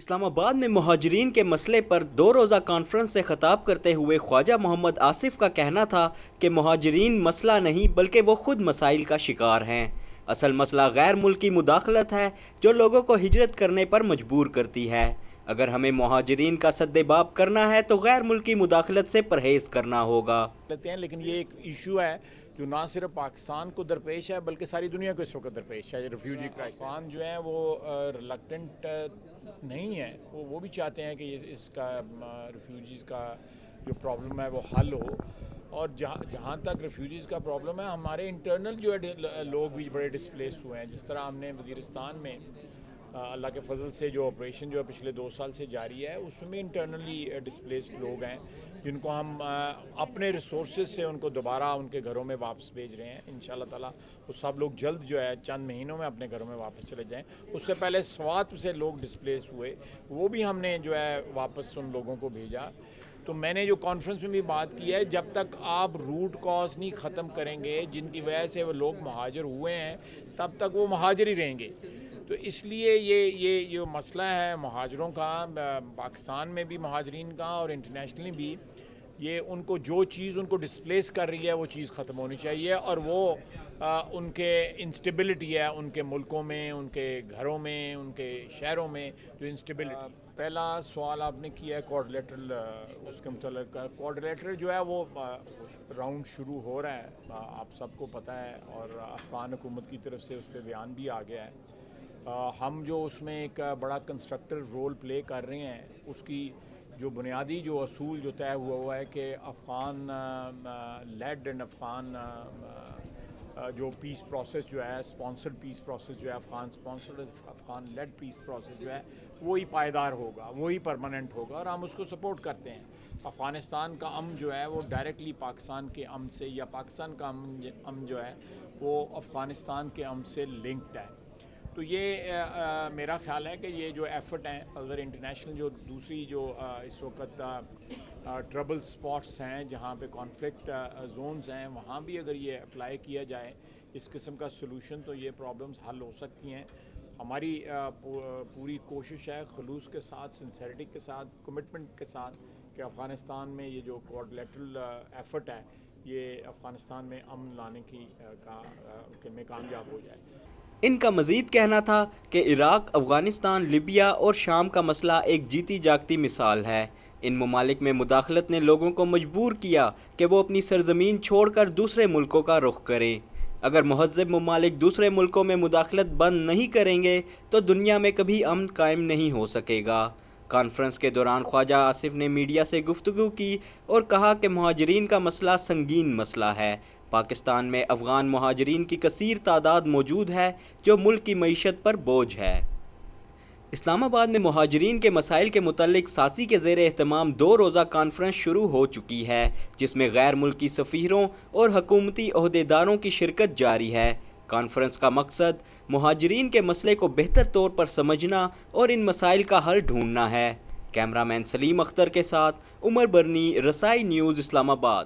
اسلام آباد میں مہاجرین کے مسئلے پر 2 روزہ کانفرنس سے خطاب کرتے ہوئے خواجہ محمد آصف کا کہنا تھا کہ مہاجرین مسئلہ نہیں بلکہ وہ خود مسائل کا شکار ہیں۔ اصل مسئلہ غیر ملکی مداخلت ہے جو لوگوں کو ہجرت کرنے پر مجبور کرتی ہے۔ اگر ہمیں مہاجرین کا سد باب کرنا ہے تو غیر ملکی مداخلت سے پرہیز کرنا ہوگا۔ لیکن یہ ایک ایشو ہے جو نہ صرف پاکستان کو درپیش ہے بلکہ ساری دنیا کو اس وقت درپیش ہے۔ ریفیوجی پاکستان جو ہیں وہ ریلیکٹنٹ نہیں ہے، وہ بھی چاہتے ہیں کہ اس کا ریفیوجیز کا جو پرابلم ہے وہ حل ہو، اور جہاں تک ریفیوجیز کا پرابلم ہے ہمارے انٹرنل جو ہے لوگ بھی بڑے ڈسپلیس ہوئے ہیں۔ جس طرح ہم نے وزیرستان میں اللہ کے فضل سے جو آپریشن جو ہے پچھلے 2 سال سے جاری ہے اس میں انٹرنلی ڈسپلیسڈ لوگ ہیں جن کو ہم اپنے ریسورسز سے ان کو دوبارہ ان کے گھروں میں واپس بھیج رہے ہیں۔ انشاءاللہ تعالیٰ وہ سب لوگ جلد جو ہے چند مہینوں میں اپنے گھروں میں واپس چلے جائیں۔ اس سے پہلے سوات سے لوگ ڈسپلیس ہوئے، وہ بھی ہم نے جو ہے واپس ان لوگوں کو بھیجا۔ تو میں نے جو کانفرنس میں بھی بات کی ہے، جب تک آپ روٹ کاز نہیں ختم کریں گے جن کی وجہ سے وہ لوگ مہاجر ہوئے ہیں تب تک وہ مہاجر ہی رہیں گے۔ تو اس لیے یہ جو مسئلہ ہے مہاجروں کا، پاکستان میں بھی مہاجرین کا اور انٹرنیشنلی بھی، یہ ان کو جو چیز ان کو ڈسپلیس کر رہی ہے وہ چیز ختم ہونی چاہیے، اور وہ ان کے انسٹیبلٹی ہے ان کے ملکوں میں، ان کے گھروں میں، ان کے شہروں میں جو انسٹیبلٹی۔ پہلا سوال آپ نے کیا ہے کوارڈیلیٹرل، اس کے متعلق کوارڈیلیٹر جو ہے وہ راؤنڈ شروع ہو رہا ہے، آپ سب کو پتہ ہے، اور افغان حکومت کی طرف سے اس پہ بیان بھی آ گیا ہے۔ ہم جو اس میں ایک بڑا کنسٹرکٹیو رول پلے کر رہے ہیں، اس کی جو بنیادی جو اصول جو طے ہوا ہے کہ افغان لیڈ اینڈ افغان جو پیس پروسیس جو ہے، اسپانسرڈ پیس پروسیس جو ہے، Afghan sponsored Afghan lead peace process جو ہے وہی پائیدار ہوگا، وہی پرماننٹ ہوگا، اور ہم اس کو سپورٹ کرتے ہیں۔ افغانستان کا امن جو ہے وہ ڈائریکٹلی پاکستان کے امن سے، یا پاکستان کا امن جو ہے وہ افغانستان کے امن سے لنکڈ ہے۔ تو یہ میرا خیال ہے کہ یہ جو ایفرٹ ہیں اگر انٹرنیشنل جو دوسری جو اس وقت ٹربل سپاٹس ہیں جہاں پہ کانفلکٹ زونز ہیں، وہاں بھی اگر یہ اپلائی کیا جائے اس قسم کا سلوشن تو یہ پرابلمز حل ہو سکتی ہیں۔ ہماری پوری کوشش ہے خلوص کے ساتھ، سنسیریٹی کے ساتھ، کمٹمنٹ کے ساتھ کہ افغانستان میں یہ جو کوارڈیلیٹرل ایفرٹ ہے یہ افغانستان میں امن لانے میں کامیاب ہو جائے۔ ان کا مزید کہنا تھا کہ عراق، افغانستان، لیبیا اور شام کا مسئلہ ایک جیتی جاگتی مثال ہے۔ ان ممالک میں مداخلت نے لوگوں کو مجبور کیا کہ وہ اپنی سرزمین چھوڑ کر دوسرے ملکوں کا رخ کریں۔ اگر مہذب ممالک دوسرے ملکوں میں مداخلت بند نہیں کریں گے تو دنیا میں کبھی امن قائم نہیں ہو سکے گا۔ کانفرنس کے دوران خواجہ آصف نے میڈیا سے گفتگو کی اور کہا کہ مہاجرین کا مسئلہ سنگین مسئلہ ہے۔ پاکستان میں افغان مہاجرین کی کثیر تعداد موجود ہے جو ملک کی معیشت پر بوجھ ہے۔ اسلام آباد میں مہاجرین کے مسائل کے متعلق ساسی کے زیر اہتمام 2 روزہ کانفرنس شروع ہو چکی ہے جس میں غیر ملکی سفیروں اور حکومتی عہدیداروں کی شرکت جاری ہے۔ کانفرنس کا مقصد مہاجرین کے مسئلے کو بہتر طور پر سمجھنا اور ان مسائل کا حل ڈھونڈنا ہے۔ کیمرہ مین سلیم اختر کے ساتھ عمر برنی، رسائی نیوز، اسلام آباد۔